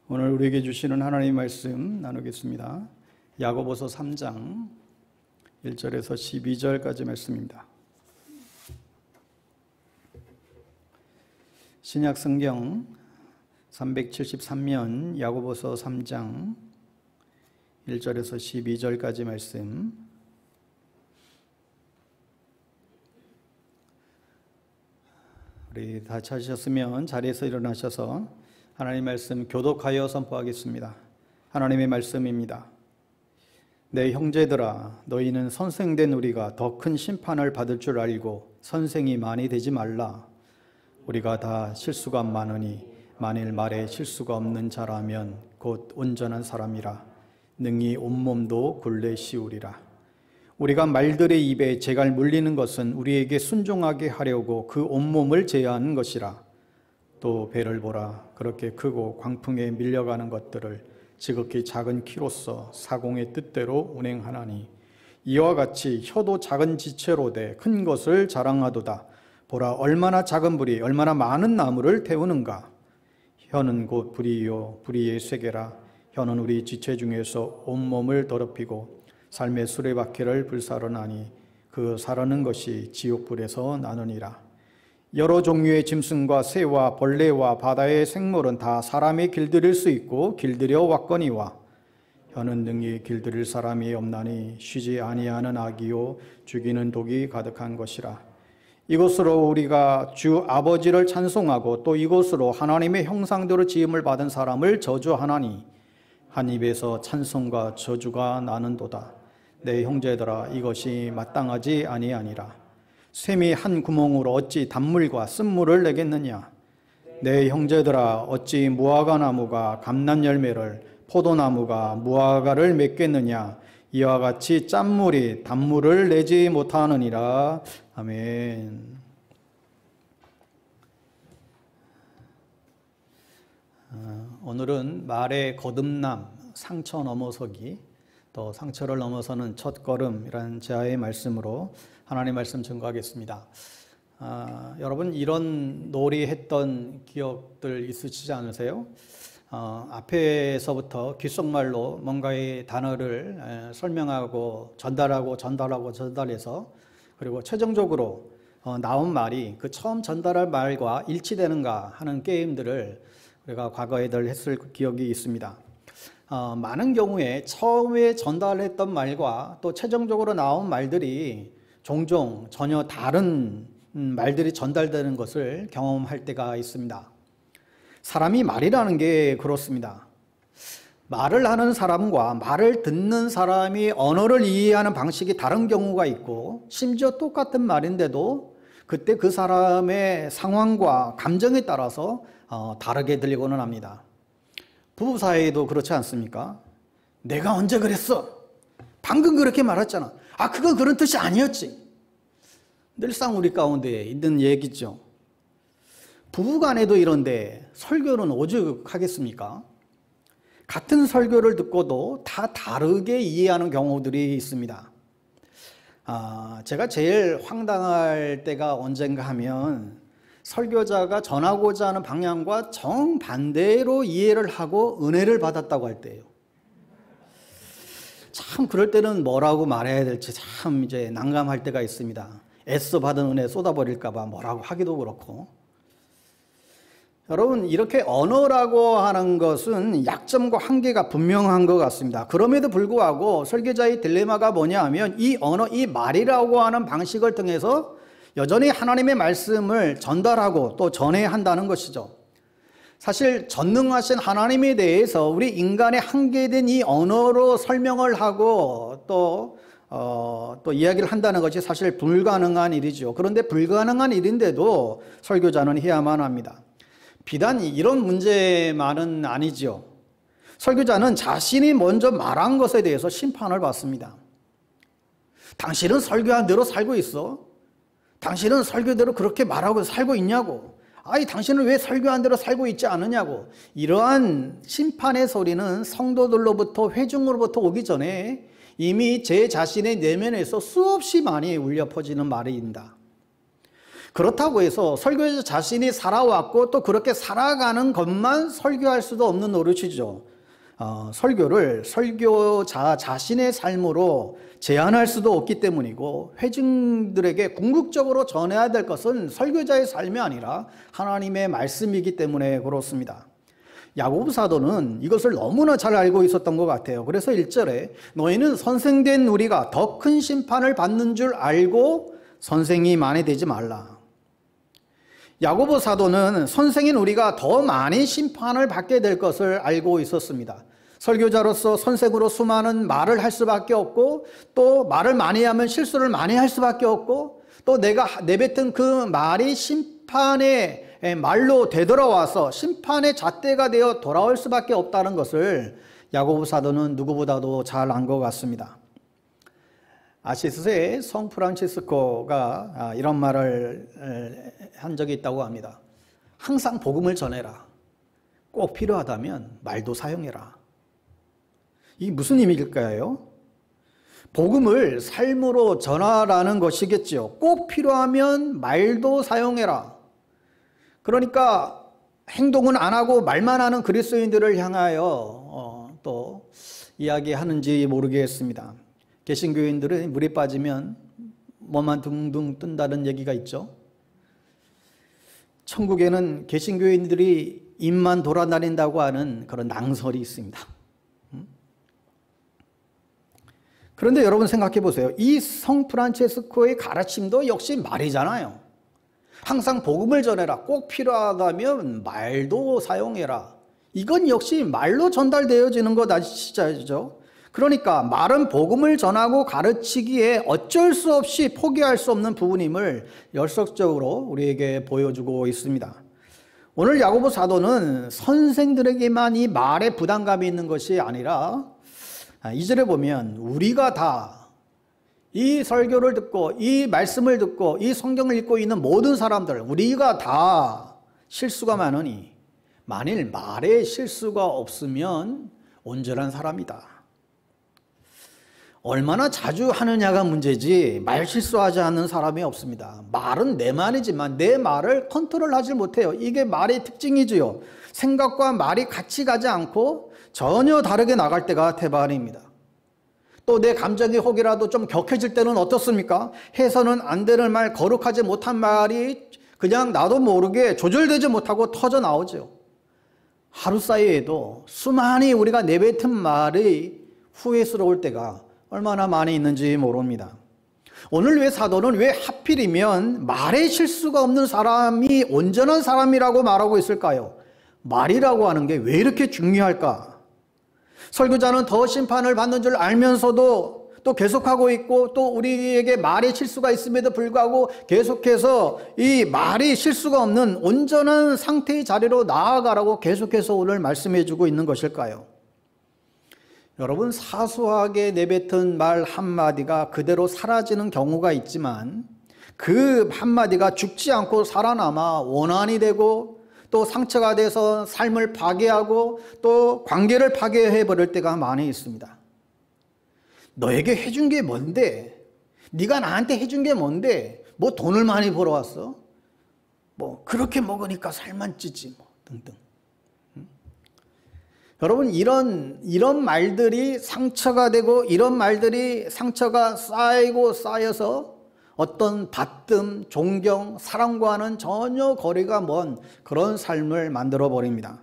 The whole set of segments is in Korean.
오늘 우리에게 주시는 하나님의 말씀 나누겠습니다. 야고보서 3장 1절에서 12절까지 말씀입니다. 신약 성경 373면 야고보서 3장 1절에서 12절까지 말씀. 우리 다 찾으셨으면 자리에서 일어나셔서 하나님의 말씀 교독하여 선포하겠습니다. 하나님의 말씀입니다. 내 형제들아, 너희는 선생된 우리가 더 큰 심판을 받을 줄 알고 선생이 많이 되지 말라. 우리가 다 실수가 많으니 만일 말에 실수가 없는 자라면 곧 온전한 사람이라 능히 온몸도 굴레 씌우리라. 우리가 말들의 입에 재갈 물리는 것은 우리에게 순종하게 하려고 그 온몸을 제어하는 것이라. 또 배를 보라. 그렇게 크고 광풍에 밀려가는 것들을 지극히 작은 키로서 사공의 뜻대로 운행하나니 이와 같이 혀도 작은 지체로 돼 큰 것을 자랑하도다. 보라, 얼마나 작은 불이 얼마나 많은 나무를 태우는가. 혀는 곧 불이요 불의의 쇠개라. 혀는 우리 지체 중에서 온몸을 더럽히고 삶의 수레바퀴를 불사르나니 그 사르는 것이 지옥불에서 나느니라. 여러 종류의 짐승과 새와 벌레와 바다의 생물은 다 사람이 길들일 수 있고 길들여 왔거니와 혀는 능히 길들일 사람이 없나니 쉬지 아니하는 악이요 죽이는 독이 가득한 것이라. 이것으로 우리가 주 아버지를 찬송하고 또 이것으로 하나님의 형상대로 지음을 받은 사람을 저주하나니 한 입에서 찬송과 저주가 나는도다. 내 형제들아, 이것이 마땅하지 아니하니라. 샘이 한 구멍으로 어찌 단물과 쓴물을 내겠느냐. 내 형제들아, 어찌 무화과 나무가 감난 열매를 포도나무가 무화과를 맺겠느냐. 이와 같이 짠물이 단물을 내지 못하느니라. 아멘. 오늘은 말의 거듭남, 상처 넘어서기, 또 상처를 넘어서는 첫걸음이라는 제아의 말씀으로 하나님의 말씀 증거하겠습니다. 여러분, 이런 놀이했던 기억들 있으시지 않으세요? 앞에서부터 귓속말로 뭔가의 단어를 설명하고 전달해서 그리고 최종적으로 나온 말이 그 처음 전달할 말과 일치되는가 하는 게임들을 우리가 과거에들 했을 기억이 있습니다. 많은 경우에 처음에 전달했던 말과 또 최종적으로 나온 말들이 종종 전혀 다른 말들이 전달되는 것을 경험할 때가 있습니다. 사람이 말이라는 게 그렇습니다. 말을 하는 사람과 말을 듣는 사람이 언어를 이해하는 방식이 다른 경우가 있고, 심지어 똑같은 말인데도 그때 그 사람의 상황과 감정에 따라서 다르게 들리고는 합니다. 부부 사이에도 그렇지 않습니까? 내가 언제 그랬어? 방금 그렇게 말했잖아. 그건 그런 뜻이 아니었지. 늘상 우리 가운데 있는 얘기죠. 부부간에도 이런데 설교는 오죽하겠습니까? 같은 설교를 듣고도 다 다르게 이해하는 경우들이 있습니다. 제가 제일 황당할 때가 언젠가 하면 설교자가 전하고자 하는 방향과 정반대로 이해를 하고 은혜를 받았다고 할 때예요. 참 그럴 때는 뭐라고 말해야 될지 참 이제 난감할 때가 있습니다. 애써 받은 은혜 쏟아버릴까 봐 뭐라고 하기도 그렇고. 여러분, 이렇게 언어라고 하는 것은 약점과 한계가 분명한 것 같습니다. 그럼에도 불구하고 설교자의 딜레마가 뭐냐 하면 이 언어, 이 말이라고 하는 방식을 통해서 여전히 하나님의 말씀을 전달하고 또 전해야 한다는 것이죠. 사실 전능하신 하나님에 대해서 우리 인간의 한계된 이 언어로 설명을 하고 또 이야기를 한다는 것이 사실 불가능한 일이죠. 그런데 불가능한 일인데도 설교자는 해야만 합니다. 비단 이런 문제만은 아니죠. 설교자는 자신이 먼저 말한 것에 대해서 심판을 받습니다. 당신은 설교한 대로 살고 있어? 당신은 설교대로 그렇게 말하고 살고 있냐고? 당신은 왜 설교한 대로 살고 있지 않느냐고? 이러한 심판의 소리는 성도들로부터, 회중으로부터 오기 전에 이미 제 자신의 내면에서 수없이 많이 울려 퍼지는 말입니다. 그렇다고 해서 설교자 자신이 살아왔고 또 그렇게 살아가는 것만 설교할 수도 없는 노릇이죠. 설교를 설교자 자신의 삶으로 제한할 수도 없기 때문이고, 회중들에게 궁극적으로 전해야 될 것은 설교자의 삶이 아니라 하나님의 말씀이기 때문에 그렇습니다. 야고보 사도는 이것을 너무나 잘 알고 있었던 것 같아요. 그래서 1절에 너희는 선생된 우리가 더 큰 심판을 받는 줄 알고 선생이 만회되지 말라. 야고보 사도는 선생인 우리가 더 많은 심판을 받게 될 것을 알고 있었습니다. 설교자로서 선생으로 수많은 말을 할 수밖에 없고, 또 말을 많이 하면 실수를 많이 할 수밖에 없고, 또 내가 내뱉은 그 말이 심판의 말로 되돌아와서 심판의 잣대가 되어 돌아올 수밖에 없다는 것을 야고보 사도는 누구보다도 잘 안 것 같습니다. 아시스의 성 프란치스코가 이런 말을 한 적이 있다고 합니다. 항상 복음을 전해라. 꼭 필요하다면 말도 사용해라. 이게 무슨 의미일까요? 복음을 삶으로 전하라는 것이겠죠. 꼭 필요하면 말도 사용해라. 그러니까 행동은 안 하고 말만 하는 그리스도인들을 향하여 또 이야기하는지 모르겠습니다. 개신교인들은 물에 빠지면 뭐만 둥둥 뜬다는 얘기가 있죠. 천국에는 개신교인들이 입만 돌아다닌다고 하는 그런 낭설이 있습니다. 그런데 여러분 생각해 보세요. 이 성 프란체스코의 가르침도 역시 말이잖아요. 항상 복음을 전해라. 꼭 필요하다면 말도 사용해라. 이건 역시 말로 전달되어지는 것 아시죠? 그러니까 말은 복음을 전하고 가르치기에 어쩔 수 없이 포기할 수 없는 부분임을 열성적으로 우리에게 보여주고 있습니다. 오늘 야고보 사도는 선생들에게만 이 말에 부담감이 있는 것이 아니라 2절에 보면 우리가 다 이 설교를 듣고 이 말씀을 듣고 이 성경을 읽고 있는 모든 사람들, 우리가 다 실수가 많으니 만일 말에 실수가 없으면 온전한 사람이다. 얼마나 자주 하느냐가 문제지 말 실수하지 않는 사람이 없습니다. 말은 내 말이지만 내 말을 컨트롤하지 못해요. 이게 말의 특징이지요. 생각과 말이 같이 가지 않고 전혀 다르게 나갈 때가 대반입니다. 또 내 감정이 혹이라도 좀 격해질 때는 어떻습니까? 해서는 안 되는 말, 거룩하지 못한 말이 그냥 나도 모르게 조절되지 못하고 터져 나오죠. 하루 사이에도 수많이 우리가 내뱉은 말이 후회스러울 때가 얼마나 많이 있는지 모릅니다. 오늘 왜 사도는 왜 하필이면 말에 실수가 없는 사람이 온전한 사람이라고 말하고 있을까요? 말이라고 하는 게 왜 이렇게 중요할까? 설교자는 더 심판을 받는 줄 알면서도 또 계속하고 있고, 또 우리에게 말에 실수가 있음에도 불구하고 계속해서 이 말이 실수가 없는 온전한 상태의 자리로 나아가라고 계속해서 오늘 말씀해 주고 있는 것일까요? 여러분, 사소하게 내뱉은 말 한마디가 그대로 사라지는 경우가 있지만 그 한마디가 죽지 않고 살아남아 원한이 되고 또 상처가 돼서 삶을 파괴하고 또 관계를 파괴해버릴 때가 많이 있습니다. 너에게 해준 게 뭔데? 네가 나한테 해준 게 뭔데? 뭐 돈을 많이 벌어왔어? 뭐 그렇게 먹으니까 살만 찌지 뭐 등등. 여러분, 이런 말들이 상처가 되고 이런 말들이 상처가 쌓이고 쌓여서 어떤 받듦, 존경, 사랑과는 전혀 거리가 먼 그런 삶을 만들어 버립니다.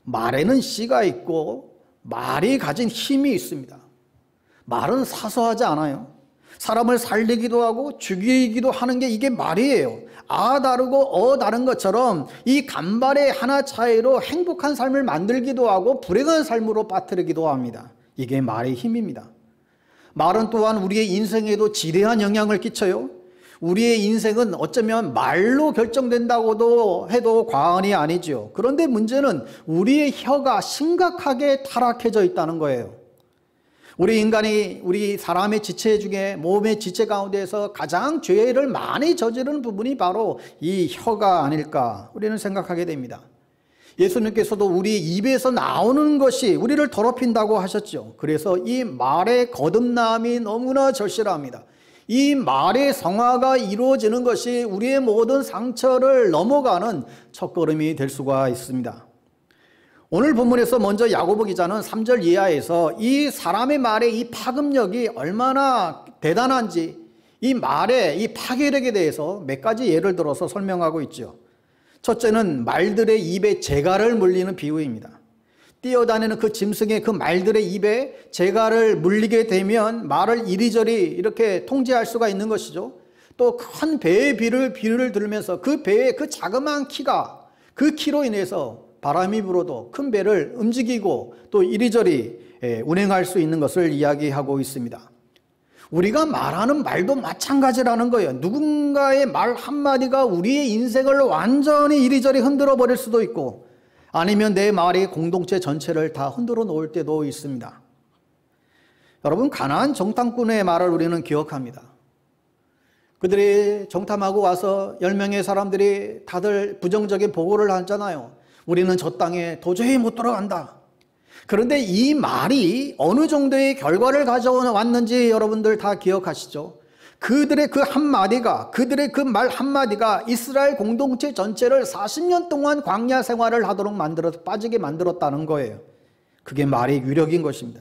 말에는 씨가 있고 말이 가진 힘이 있습니다. 말은 사소하지 않아요. 사람을 살리기도 하고 죽이기도 하는 게 이게 말이에요. 아 다르고 어 다른 것처럼 이 간발의 하나 차이로 행복한 삶을 만들기도 하고 불행한 삶으로 빠뜨리기도 합니다. 이게 말의 힘입니다. 말은 또한 우리의 인생에도 지대한 영향을 끼쳐요. 우리의 인생은 어쩌면 말로 결정된다고도 해도 과언이 아니죠. 그런데 문제는 우리의 혀가 심각하게 타락해져 있다는 거예요. 우리 사람의 지체 중에 몸의 지체 가운데에서 가장 죄를 많이 저지르는 부분이 바로 이 혀가 아닐까 우리는 생각하게 됩니다. 예수님께서도 우리 입에서 나오는 것이 우리를 더럽힌다고 하셨죠. 그래서 이 말의 거듭남이 너무나 절실합니다. 이 말의 성화가 이루어지는 것이 우리의 모든 상처를 넘어가는 첫걸음이 될 수가 있습니다. 오늘 본문에서 먼저 야고보 기자는 3절 이하에서 이 사람의 말의 이 파급력이 얼마나 대단한지, 이 말의 이 파괴력에 대해서 몇 가지 예를 들어서 설명하고 있죠. 첫째는 말들의 입에 재갈을 물리는 비유입니다. 뛰어다니는 그 짐승의 그 말들의 입에 재갈을 물리게 되면 말을 이리저리 이렇게 통제할 수가 있는 것이죠. 또 큰 배의 비를 들면서 그 배의 그 자그마한 키가, 그 키로 인해서 바람이 불어도 큰 배를 움직이고 또 이리저리 운행할 수 있는 것을 이야기하고 있습니다. 우리가 말하는 말도 마찬가지라는 거예요. 누군가의 말 한마디가 우리의 인생을 완전히 이리저리 흔들어 버릴 수도 있고, 아니면 내 말이 공동체 전체를 다 흔들어 놓을 때도 있습니다. 여러분, 가나안 정탐꾼의 말을 우리는 기억합니다. 그들이 정탐하고 와서 10명의 사람들이 다들 부정적인 보고를 하잖아요. 우리는 저 땅에 도저히 못 들어간다. 그런데 이 말이 어느 정도의 결과를 가져왔는지 여러분들 다 기억하시죠? 그들의 그 한마디가, 그들의 그 말 한마디가 이스라엘 공동체 전체를 40년 동안 광야 생활을 하도록 빠지게 만들었다는 거예요. 그게 말의 위력인 것입니다.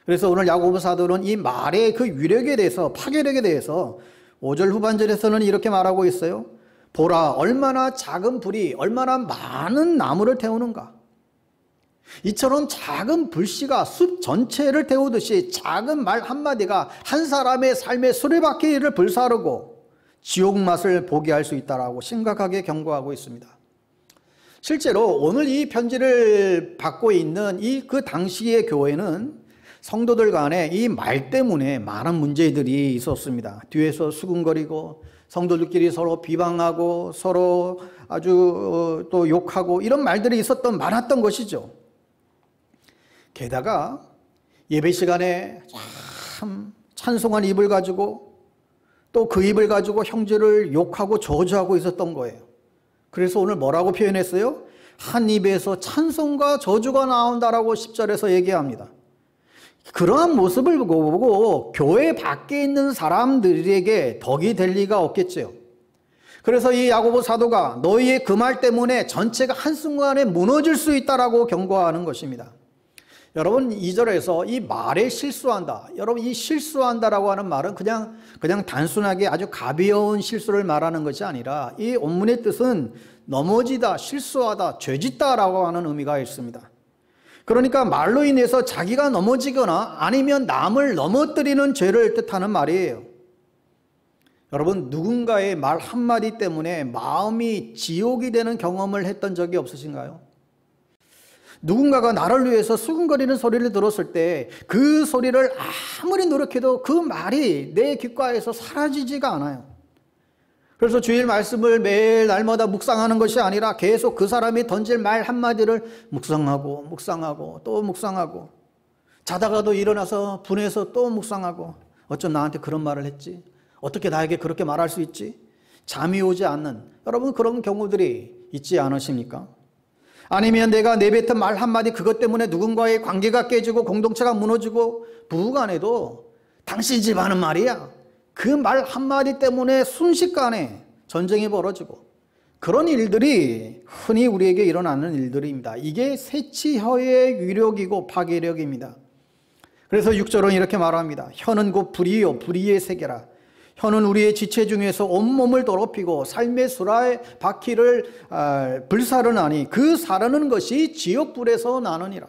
그래서 오늘 야고보 사도는 이 말의 그 위력에 대해서, 파괴력에 대해서 5절 후반절에서는 이렇게 말하고 있어요. 보라, 얼마나 작은 불이 얼마나 많은 나무를 태우는가. 이처럼 작은 불씨가 숲 전체를 태우듯이 작은 말 한마디가 한 사람의 삶의 수레바퀴를 불사르고 지옥 맛을 보게 할 수 있다라고 심각하게 경고하고 있습니다. 실제로 오늘 이 편지를 받고 있는 그 당시의 교회는 성도들 간에 이 말 때문에 많은 문제들이 있었습니다. 뒤에서 수군거리고 성도들끼리 서로 비방하고 서로 아주 또 욕하고 이런 말들이 많았던 것이죠. 게다가 예배 시간에 참 찬송한 입을 가지고 또 그 입을 가지고 형제를 욕하고 저주하고 있었던 거예요. 그래서 오늘 뭐라고 표현했어요? 한 입에서 찬송과 저주가 나온다라고 10절에서 얘기합니다. 그러한 모습을 보고 교회 밖에 있는 사람들에게 덕이 될 리가 없겠죠. 그래서 이 야고보 사도가 너희의 그 말 때문에 전체가 한순간에 무너질 수 있다라고 경고하는 것입니다. 여러분, 2절에서 이 말에 실수한다. 여러분, 이 실수한다라고 하는 말은 그냥 단순하게 아주 가벼운 실수를 말하는 것이 아니라 이 원문의 뜻은 넘어지다, 실수하다, 죄짓다라고 하는 의미가 있습니다. 그러니까 말로 인해서 자기가 넘어지거나 아니면 남을 넘어뜨리는 죄를 뜻하는 말이에요. 여러분, 누군가의 말 한마디 때문에 마음이 지옥이 되는 경험을 했던 적이 없으신가요? 누군가가 나를 위해서 수근거리는 소리를 들었을 때 그 소리를 아무리 노력해도 그 말이 내 귓가에서 사라지지가 않아요. 그래서 주일 말씀을 매일 날마다 묵상하는 것이 아니라 계속 그 사람이 던질 말 한마디를 묵상하고 또 묵상하고, 자다가도 일어나서 분해서 또 묵상하고, 어쩜 나한테 그런 말을 했지? 어떻게 나에게 그렇게 말할 수 있지? 잠이 오지 않는, 여러분, 그런 경우들이 있지 않으십니까? 아니면 내가 내뱉은 말 한마디 그것 때문에 누군가의 관계가 깨지고 공동체가 무너지고, 부부간에도 당신 집 하는 말이야, 그 말 한마디 때문에 순식간에 전쟁이 벌어지고, 그런 일들이 흔히 우리에게 일어나는 일들입니다. 이게 새치혀의 위력이고 파괴력입니다. 그래서 6절은 이렇게 말합니다. 혀는 곧 불이요 불의의 세계라. 혀는 우리의 지체 중에서 온몸을 더럽히고 삶의 수라의 바퀴를 불사르나니 그 사르는 것이 지옥불에서 나느니라.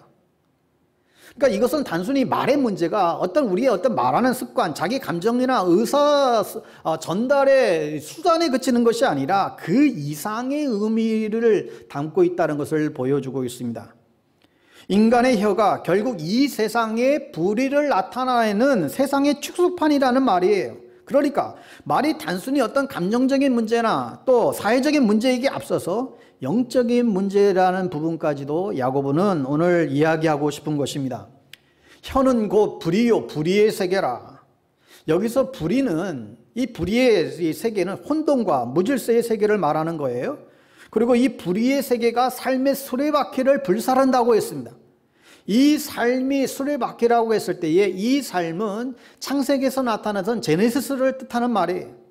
그러니까 이것은 단순히 말의 문제가 우리의 어떤 말하는 습관, 자기 감정이나 의사 전달의 수단에 그치는 것이 아니라 그 이상의 의미를 담고 있다는 것을 보여주고 있습니다. 인간의 혀가 결국 이 세상의 불의를 나타내는 세상의 축소판이라는 말이에요. 그러니까 말이 단순히 어떤 감정적인 문제나 또 사회적인 문제이기에 앞서서 영적인 문제라는 부분까지도 야고보는 오늘 이야기하고 싶은 것입니다. 혀는 곧 불의요 불의의 세계라. 여기서 불의는, 이 불의의 세계는 혼돈과 무질서의 세계를 말하는 거예요. 그리고 이 불의의 세계가 삶의 수레바퀴를 불사른다고 했습니다. 이 삶이 수레바퀴라고 했을 때에 이 삶은 창세기에서 나타나던 제네시스를 뜻하는 말이에요.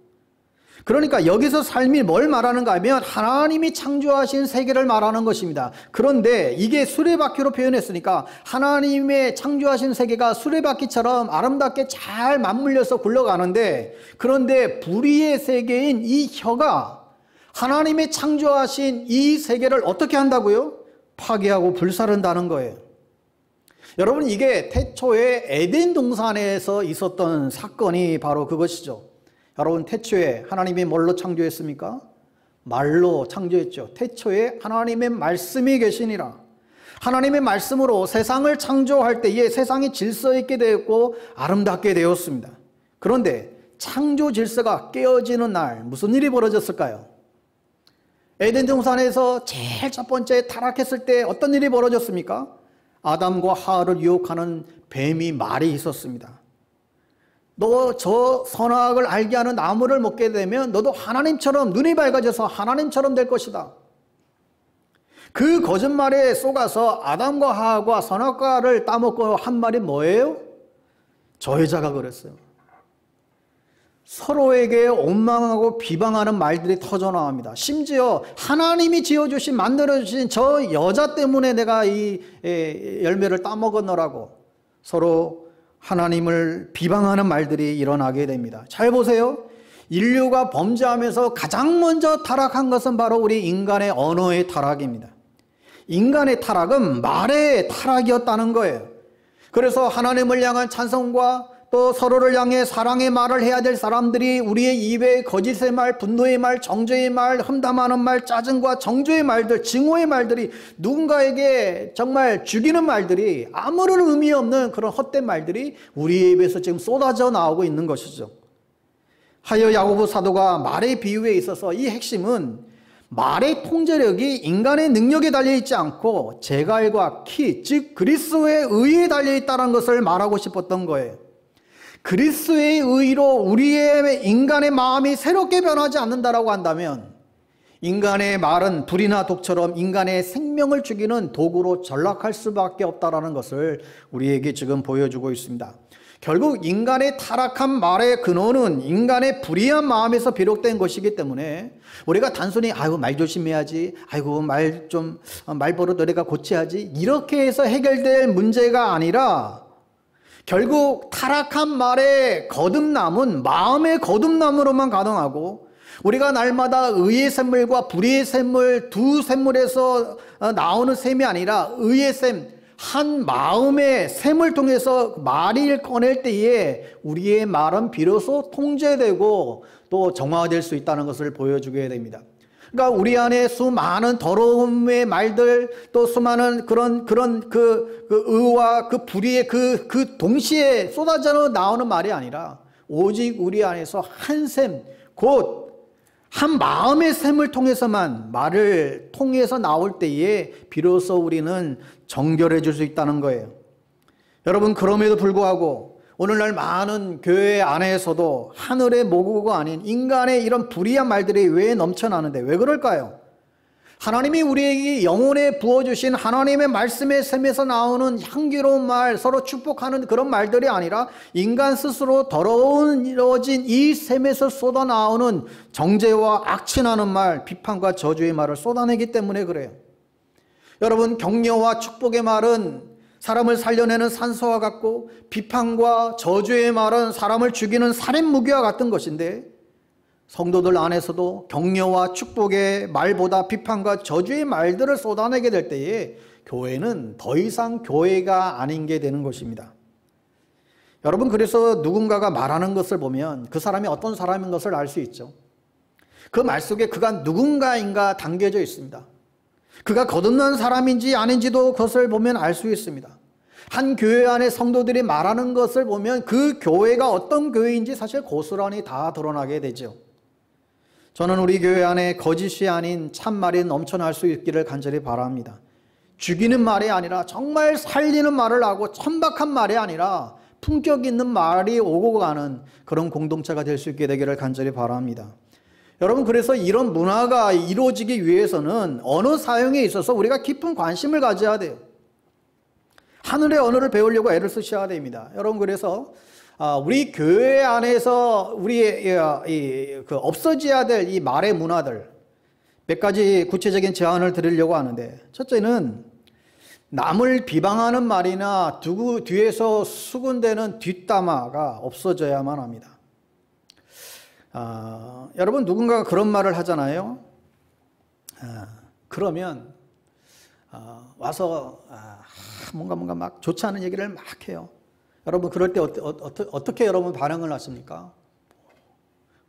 그러니까 여기서 삶이 뭘 말하는가 하면 하나님이 창조하신 세계를 말하는 것입니다. 그런데 이게 수레바퀴로 표현했으니까 하나님의 창조하신 세계가 수레바퀴처럼 아름답게 잘 맞물려서 굴러가는데, 그런데 불의의 세계인 이 혀가 하나님의 창조하신 이 세계를 어떻게 한다고요? 파괴하고 불사른다는 거예요. 여러분, 이게 태초에 에덴 동산에서 있었던 사건이 바로 그것이죠. 여러분, 태초에 하나님이 뭘로 창조했습니까? 말로 창조했죠. 태초에 하나님의 말씀이 계시니라. 하나님의 말씀으로 세상을 창조할 때에 세상이 질서 있게 되었고 아름답게 되었습니다. 그런데 창조 질서가 깨어지는 날 무슨 일이 벌어졌을까요? 에덴 동산에서 제일 첫 번째 타락했을 때 어떤 일이 벌어졌습니까? 아담과 하와를 유혹하는 뱀이 말이 있었습니다. 너 저 선악을 알게 하는 나무를 먹게 되면 너도 하나님처럼 눈이 밝아져서 하나님처럼 될 것이다. 그 거짓말에 속아서 아담과 하와가 선악과를 따먹고 한 말이 뭐예요? 저 여자가 그랬어요. 서로에게 원망하고 비방하는 말들이 터져나옵니다. 심지어 하나님이 지어주신 만들어주신 저 여자 때문에 내가 이 열매를 따먹었노라고 서로 하나님을 비방하는 말들이 일어나게 됩니다. 잘 보세요. 인류가 범죄하면서 가장 먼저 타락한 것은 바로 우리 인간의 언어의 타락입니다. 인간의 타락은 말의 타락이었다는 거예요. 그래서 하나님을 향한 찬송과 또 서로를 향해 사랑의 말을 해야 될 사람들이 우리의 입에 거짓의 말, 분노의 말, 정죄의 말, 험담하는 말, 짜증과 정죄의 말들, 증오의 말들이, 누군가에게 정말 죽이는 말들이, 아무런 의미 없는 그런 헛된 말들이 우리의 입에서 지금 쏟아져 나오고 있는 것이죠. 하여 야고보 사도가 말의 비유에 있어서 이 핵심은 말의 통제력이 인간의 능력에 달려있지 않고 제갈과 키, 즉 그리스도의 의에 달려있다는 것을 말하고 싶었던 거예요. 그리스도의 의로 우리의 인간의 마음이 새롭게 변하지 않는다라고 한다면 인간의 말은 불이나 독처럼 인간의 생명을 죽이는 도구로 전락할 수밖에 없다라는 것을 우리에게 지금 보여주고 있습니다. 결국 인간의 타락한 말의 근원은 인간의 불의한 마음에서 비롯된 것이기 때문에 우리가 단순히 아이고 말 조심해야지, 아이고 말버릇 내가 고쳐야지 이렇게 해서 해결될 문제가 아니라 결국 타락한 말의 거듭남은 마음의 거듭남으로만 가능하고 우리가 날마다 의의 샘물과 불의의 샘물 두 샘물에서 나오는 샘이 아니라 의의 샘, 한 마음의 샘을 통해서 말을 꺼낼 때에 우리의 말은 비로소 통제되고 또 정화될 수 있다는 것을 보여주게 됩니다. 그러니까 우리 안에 수많은 더러움의 말들 또 수많은 그런 그 의와 그 불의의 그 동시에 쏟아져 나오는 말이 아니라 오직 우리 안에서 한 샘, 곧 한 마음의 샘을 통해서만 말을 통해서 나올 때에 비로소 우리는 정결해질 수 있다는 거예요. 여러분, 그럼에도 불구하고 오늘날 많은 교회 안에서도 하늘의 모국어가 아닌 인간의 이런 불의한 말들이 왜 넘쳐나는데 왜 그럴까요? 하나님이 우리에게 영혼에 부어주신 하나님의 말씀의 샘에서 나오는 향기로운 말, 서로 축복하는 그런 말들이 아니라 인간 스스로 더러워진 이 샘에서 쏟아나오는 정죄와 악취나는 말, 비판과 저주의 말을 쏟아내기 때문에 그래요. 여러분, 격려와 축복의 말은 사람을 살려내는 산소와 같고 비판과 저주의 말은 사람을 죽이는 살인 무기와 같은 것인데 성도들 안에서도 격려와 축복의 말보다 비판과 저주의 말들을 쏟아내게 될 때에 교회는 더 이상 교회가 아닌 게 되는 것입니다. 여러분, 그래서 누군가가 말하는 것을 보면 그 사람이 어떤 사람인 것을 알 수 있죠. 그 말 속에 그가 누군가인가 담겨져 있습니다. 그가 거듭난 사람인지 아닌지도 그것을 보면 알 수 있습니다. 한 교회 안에 성도들이 말하는 것을 보면 그 교회가 어떤 교회인지 사실 고스란히 다 드러나게 되죠. 저는 우리 교회 안에 거짓이 아닌 참말이 넘쳐날 수 있기를 간절히 바랍니다. 죽이는 말이 아니라 정말 살리는 말을 하고 천박한 말이 아니라 품격 있는 말이 오고 가는 그런 공동체가 될 수 있게 되기를 간절히 바랍니다. 여러분, 그래서 이런 문화가 이루어지기 위해서는 언어 사용에 있어서 우리가 깊은 관심을 가져야 돼요. 하늘의 언어를 배우려고 애를 쓰셔야 됩니다. 여러분, 그래서 우리 교회 안에서 우리의 그 없어져야 될 이 말의 문화들 몇 가지 구체적인 제안을 드리려고 하는데, 첫째는 남을 비방하는 말이나 누구 뒤에서 수군대는 뒷담화가 없어져야만 합니다. 여러분, 누군가가 그런 말을 하잖아요. 그러면 와서 뭔가 막 좋지 않은 얘기를 막 해요. 여러분, 그럴 때 어떻게 여러분 반응을 하십니까?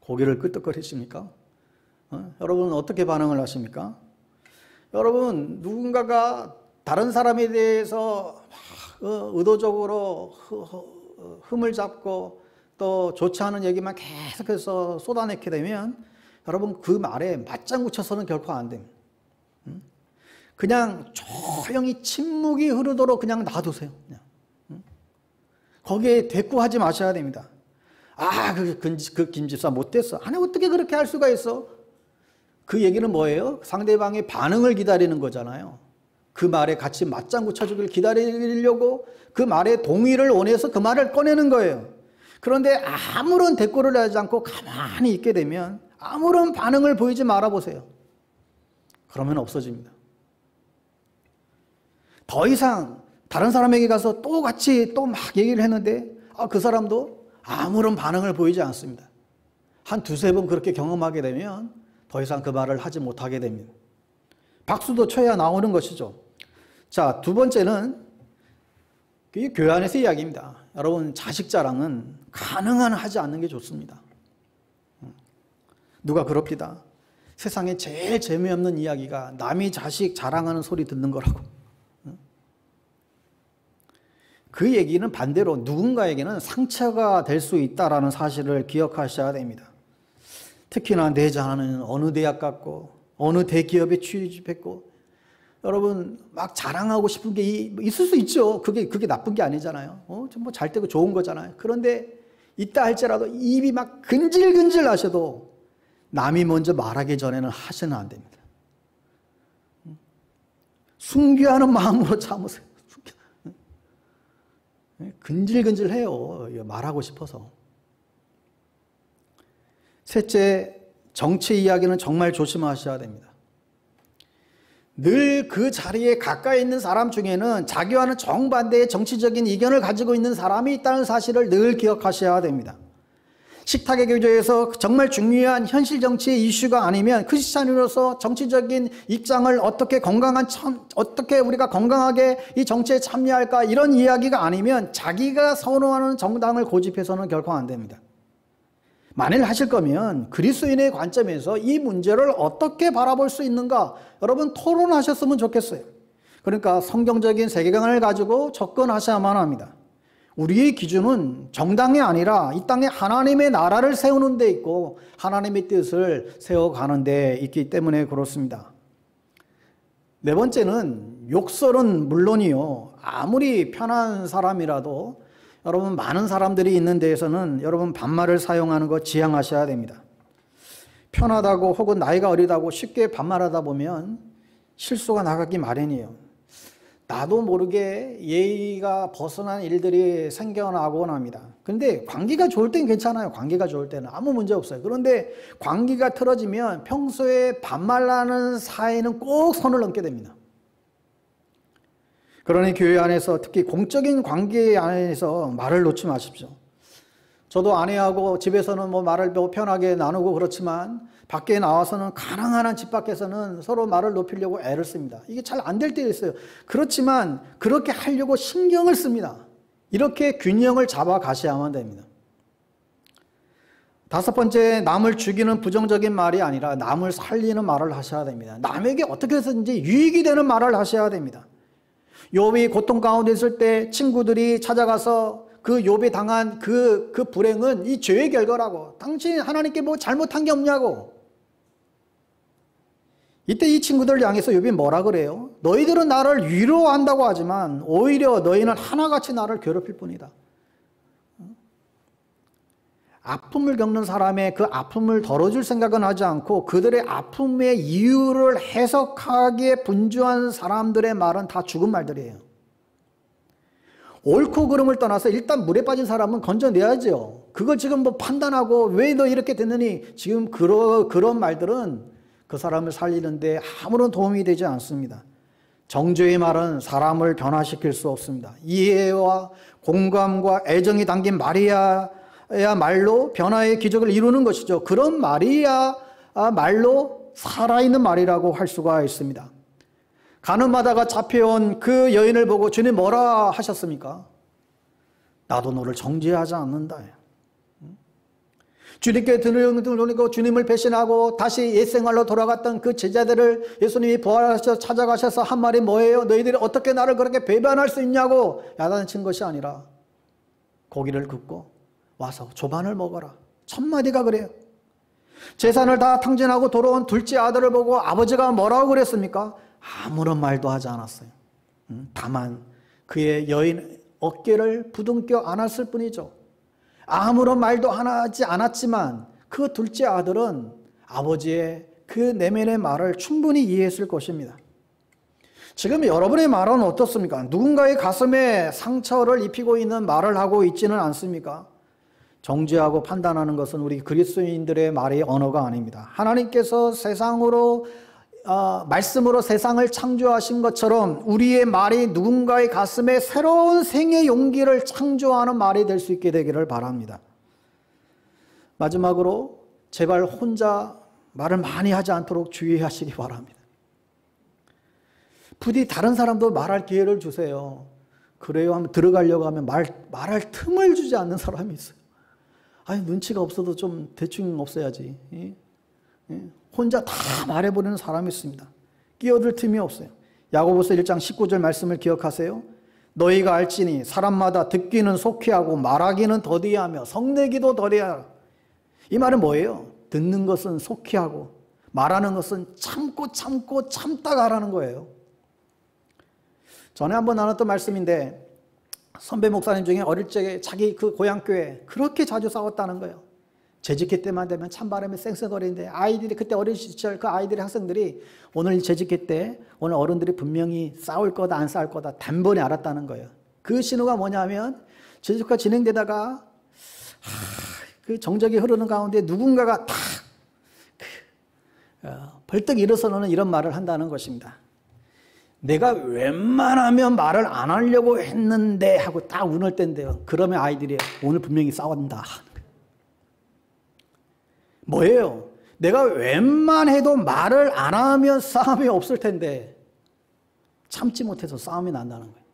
고개를 끄덕거리십니까? 여러분, 어떻게 반응을 하십니까? 여러분, 누군가가 다른 사람에 대해서 의도적으로 흠을 잡고 또 좋지 않은 얘기만 계속해서 쏟아내게 되면 여러분, 그 말에 맞장구 쳐서는 결코 안 됩니다. 그냥 조용히 침묵이 흐르도록 그냥 놔두세요. 그냥. 거기에 대꾸하지 마셔야 됩니다. 그 김집사 못됐어. 아니, 어떻게 그렇게 할 수가 있어? 그 얘기는 뭐예요? 상대방의 반응을 기다리는 거잖아요. 그 말에 같이 맞장구 쳐주길 기다리려고 그 말에 동의를 원해서 그 말을 꺼내는 거예요. 그런데 아무런 대꾸를 하지 않고 가만히 있게 되면 아무런 반응을 보이지 말아보세요. 그러면 없어집니다. 더 이상 다른 사람에게 가서 또 같이 또 막 얘기를 했는데 그 사람도 아무런 반응을 보이지 않습니다. 한 두세 번 그렇게 경험하게 되면 더 이상 그 말을 하지 못하게 됩니다. 박수도 쳐야 나오는 것이죠. 자, 두 번째는 교회 안에서 이야기입니다. 여러분, 자식 자랑은 가능한 하지 않는 게 좋습니다. 누가 그럽니다. 세상에 제일 재미없는 이야기가 남이 자식 자랑하는 소리 듣는 거라고. 그 얘기는 반대로 누군가에게는 상처가 될 수 있다는 사실을 기억하셔야 됩니다. 특히나 내 자녀는 어느 대학 갔고 어느 대기업에 취직했고, 여러분 막 자랑하고 싶은 게 있을 수 있죠. 그게 나쁜 게 아니잖아요. 뭐 잘 되고 좋은 거잖아요. 그런데 있다 할지라도 입이 막 근질근질 하셔도 남이 먼저 말하기 전에는 하시면 안 됩니다. 순교하는 마음으로 참으세요. 근질근질해요. 말하고 싶어서. 셋째, 정치 이야기는 정말 조심하셔야 됩니다. 늘 그 자리에 가까이 있는 사람 중에는 자기와는 정반대의 정치적인 의견을 가지고 있는 사람이 있다는 사실을 늘 기억하셔야 됩니다. 식탁의 교제에서 정말 중요한 현실 정치의 이슈가 아니면 크리스찬으로서 정치적인 입장을 어떻게 우리가 건강하게 이 정치에 참여할까, 이런 이야기가 아니면 자기가 선호하는 정당을 고집해서는 결코 안 됩니다. 만일 하실 거면 그리스도인의 관점에서 이 문제를 어떻게 바라볼 수 있는가, 여러분 토론하셨으면 좋겠어요. 그러니까 성경적인 세계관을 가지고 접근하셔야만 합니다. 우리의 기준은 정당이 아니라 이 땅에 하나님의 나라를 세우는 데 있고 하나님의 뜻을 세워가는 데 있기 때문에 그렇습니다. 네 번째는 욕설은 물론이요, 아무리 편한 사람이라도 여러분 많은 사람들이 있는 데에서는 여러분 반말을 사용하는 거 지양하셔야 됩니다. 편하다고 혹은 나이가 어리다고 쉽게 반말하다 보면 실수가 나가기 마련이에요. 나도 모르게 예의가 벗어난 일들이 생겨나곤 합니다. 그런데 관계가 좋을 때는 괜찮아요. 관계가 좋을 때는 아무 문제 없어요. 그런데 관계가 틀어지면 평소에 반말하는 사이는 꼭 선을 넘게 됩니다. 그러니 교회 안에서 특히 공적인 관계 안에서 말을 놓지 마십시오. 저도 아내하고 집에서는 말을 편하게 나누고 그렇지만 밖에 나와서는 가능한 한 집 밖에서는 서로 말을 높이려고 애를 씁니다. 이게 잘 안 될 때도 있어요. 그렇지만 그렇게 하려고 신경을 씁니다. 이렇게 균형을 잡아 가셔야만 됩니다. 다섯 번째, 남을 죽이는 부정적인 말이 아니라 남을 살리는 말을 하셔야 됩니다. 남에게 어떻게 해서든지 유익이 되는 말을 하셔야 됩니다. 욥이 고통 가운데 있을 때 친구들이 찾아가서 그 욥이 당한 그 불행은 이 죄의 결과라고, 당신 하나님께 뭐 잘못한 게 없냐고. 이때 이 친구들 향해서 욥이 뭐라 그래요? 너희들은 나를 위로한다고 하지만 오히려 너희는 하나같이 나를 괴롭힐 뿐이다. 아픔을 겪는 사람의 그 아픔을 덜어줄 생각은 하지 않고 그들의 아픔의 이유를 해석하기에 분주한 사람들의 말은 다 죽은 말들이에요. 옳고 그름을 떠나서 일단 물에 빠진 사람은 건져내야죠. 그걸 지금 뭐 판단하고 왜 너 이렇게 됐느니 지금 그런 말들은 그 사람을 살리는데 아무런 도움이 되지 않습니다. 정죄의 말은 사람을 변화시킬 수 없습니다. 이해와 공감과 애정이 담긴 말이야말로 변화의 기적을 이루는 것이죠. 그런 말이야말로 살아있는 말이라고 할 수가 있습니다. 가늠하다가 잡혀온 그 여인을 보고 주님 뭐라 하셨습니까? 나도 너를 정죄하지 않는다. 주님께 등을 돌리고 주님을 배신하고 다시 옛생활로 돌아갔던 그 제자들을 예수님이 부활하셔서 찾아가셔서 한 말이 뭐예요? 너희들이 어떻게 나를 그렇게 배반할 수 있냐고 야단친 것이 아니라 고기를 굽고 와서 조반을 먹어라. 첫마디가 그래요. 재산을 다 탕진하고 돌아온 둘째 아들을 보고 아버지가 뭐라고 그랬습니까? 아무런 말도 하지 않았어요. 다만 그의 여인 어깨를 부둥켜 안았을 뿐이죠. 아무런 말도 하지 않았지만 그 둘째 아들은 아버지의 그 내면의 말을 충분히 이해했을 것입니다. 지금 여러분의 말은 어떻습니까? 누군가의 가슴에 상처를 입히고 있는 말을 하고 있지는 않습니까? 정죄하고 판단하는 것은 우리 그리스도인들의 말의 언어가 아닙니다. 하나님께서 말씀으로 세상을 창조하신 것처럼 우리의 말이 누군가의 가슴에 새로운 생의 용기를 창조하는 말이 될 수 있게 되기를 바랍니다. 마지막으로 제발 혼자 말을 많이 하지 않도록 주의하시기 바랍니다. 부디 다른 사람도 말할 기회를 주세요. 그래요 하면 들어가려고 하면 말할 틈을 주지 않는 사람이 있어요. 아니 눈치가 없어도 좀 대충 없어야지. 혼자 다 말해버리는 사람이 있습니다. 끼어들 틈이 없어요. 야고보서 1장 19절 말씀을 기억하세요. 너희가 알지니 사람마다 듣기는 속히하고 말하기는 더디하며 성내기도 더디하라. 이 말은 뭐예요? 듣는 것은 속히하고 말하는 것은 참고 참다가 하라는 거예요. 전에 한번 나눴던 말씀인데 선배 목사님 중에 어릴 적에 자기 그 고향교회 그렇게 자주 싸웠다는 거예요. 재직회 때만 되면 찬바람이 쌩쌩거리는데 아이들이 그때 어린 시절 그 아이들의 학생들이 오늘 재직회 때 오늘 어른들이 분명히 싸울 거다 안 싸울 거다 단번에 알았다는 거예요. 그 신호가 뭐냐면 재직회가 진행되다가 그 정적이 흐르는 가운데 누군가가 탁 벌떡 일어서는 이런 말을 한다는 것입니다. 내가 웬만하면 말을 안 하려고 했는데 하고 딱 운을 뗀대요. 그러면 아이들이 오늘 분명히 싸운다. 뭐예요? 내가 웬만해도 말을 안 하면 싸움이 없을 텐데 참지 못해서 싸움이 난다는 거예요.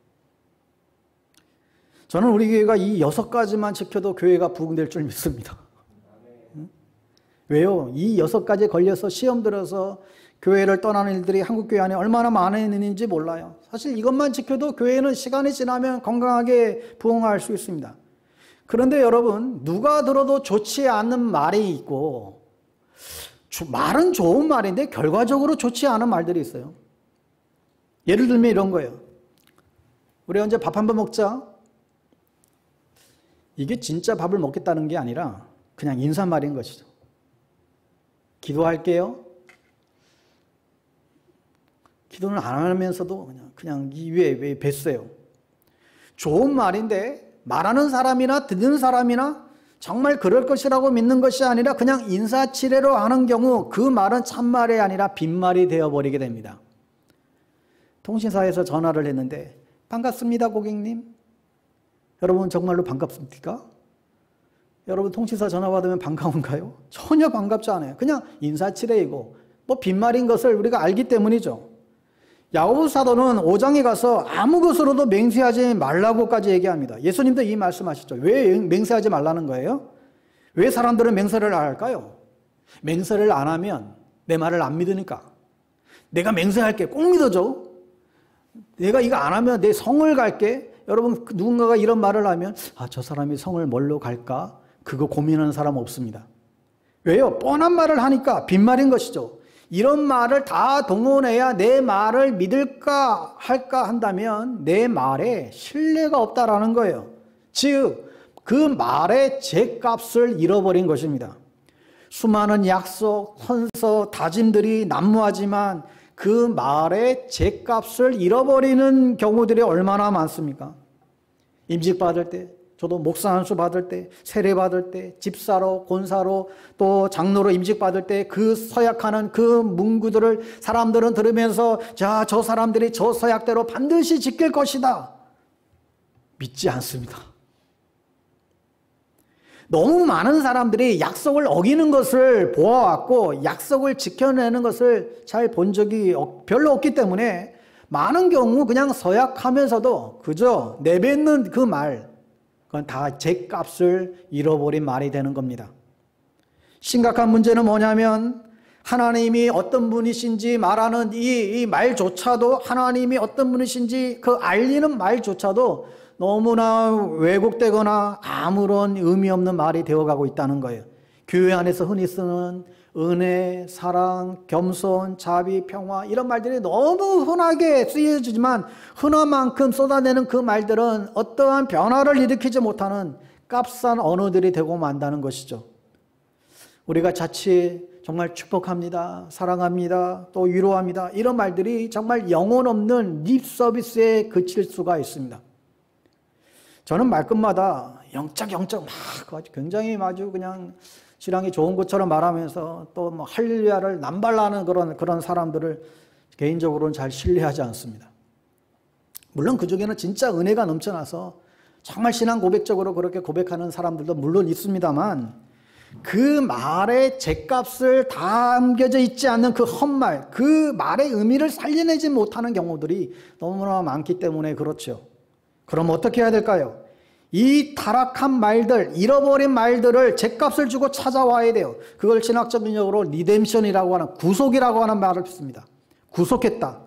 저는 우리 교회가 이 6가지만 지켜도 교회가 부흥될 줄 믿습니다. 왜요? 이 6가지에 걸려서 시험 들어서 교회를 떠나는 일들이 한국교회 안에 얼마나 많았는지 몰라요. 사실 이것만 지켜도 교회는 시간이 지나면 건강하게 부흥할 수 있습니다. 그런데 여러분 누가 들어도 좋지 않는 말이 있고 말은 좋은 말인데 결과적으로 좋지 않은 말들이 있어요. 예를 들면 이런 거예요. 우리 언제 밥 한번 먹자. 이게 진짜 밥을 먹겠다는 게 아니라 그냥 인사말인 것이죠. 기도할게요. 기도는 안 하면서도 그냥 입에 뱉어요. 좋은 말인데 말하는 사람이나 듣는 사람이나 정말 그럴 것이라고 믿는 것이 아니라 그냥 인사치레로 하는 경우 그 말은 참말이 아니라 빈말이 되어버리게 됩니다. 통신사에서 전화를 했는데 반갑습니다 고객님. 여러분 정말로 반갑습니까? 여러분 통신사 전화 받으면 반가운가요? 전혀 반갑지 않아요. 그냥 인사치레이고 뭐 빈말인 것을 우리가 알기 때문이죠. 야고보 사도는 5장에 가서 아무 것으로도 맹세하지 말라고까지 얘기합니다. 예수님도 이 말씀하시죠. 왜 맹세하지 말라는 거예요? 왜 사람들은 맹세를 안 할까요? 맹세를 안 하면 내 말을 안 믿으니까. 내가 맹세할게. 꼭 믿어줘. 내가 이거 안 하면 내 성을 갈게. 여러분 누군가가 이런 말을 하면 저 사람이 성을 뭘로 갈까? 그거 고민하는 사람 없습니다. 왜요? 뻔한 말을 하니까 빈말인 것이죠. 이런 말을 다 동원해야 내 말을 믿을까 할까 한다면 내 말에 신뢰가 없다라는 거예요. 즉, 그 말의 죗값을 잃어버린 것입니다. 수많은 약속, 헌서, 다짐들이 난무하지만 그 말의 죗값을 잃어버리는 경우들이 얼마나 많습니까? 임직 받을 때, 저도 목사 안수 받을 때, 세례 받을 때, 집사로, 권사로, 또 장로로 임직 받을 때 그 서약하는 그 문구들을 사람들은 들으면서 자, 저 사람들이 저 서약대로 반드시 지킬 것이다. 믿지 않습니다. 너무 많은 사람들이 약속을 어기는 것을 보아왔고 약속을 지켜내는 것을 잘 본 적이 별로 없기 때문에 많은 경우 그냥 서약하면서도 그저 내뱉는 그 말, 그건 다 죗값을 잃어버린 말이 되는 겁니다. 심각한 문제는 뭐냐면 하나님이 어떤 분이신지 말하는 이 말조차도 하나님이 어떤 분이신지 그 알리는 말조차도 너무나 왜곡되거나 아무런 의미 없는 말이 되어가고 있다는 거예요. 교회 안에서 흔히 쓰는 은혜, 사랑, 겸손, 자비, 평화 이런 말들이 너무 흔하게 쓰여지지만 흔한 만큼 쏟아내는 그 말들은 어떠한 변화를 일으키지 못하는 값싼 언어들이 되고 만다는 것이죠. 우리가 자칫 정말 축복합니다, 사랑합니다, 또 위로합니다 이런 말들이 정말 영혼 없는 립 서비스에 그칠 수가 있습니다. 저는 말끝마다 영적 막 굉장히 아주 그냥 신앙이 좋은 것처럼 말하면서 또 뭐 할렐루야를 남발하는 그런 사람들을 개인적으로는 잘 신뢰하지 않습니다. 물론 그 중에는 진짜 은혜가 넘쳐나서 정말 신앙 고백적으로 그렇게 고백하는 사람들도 물론 있습니다만 그 말에 죗값을 담겨져 있지 않는 그 헛말, 그 말의 의미를 살려내지 못하는 경우들이 너무나 많기 때문에 그렇죠. 그럼 어떻게 해야 될까요? 이 타락한 말들, 잃어버린 말들을 죗값을 주고 찾아와야 돼요. 그걸 신학적인 용어로 리뎀션이라고 하는 구속이라고 하는 말을 씁니다. 구속했다.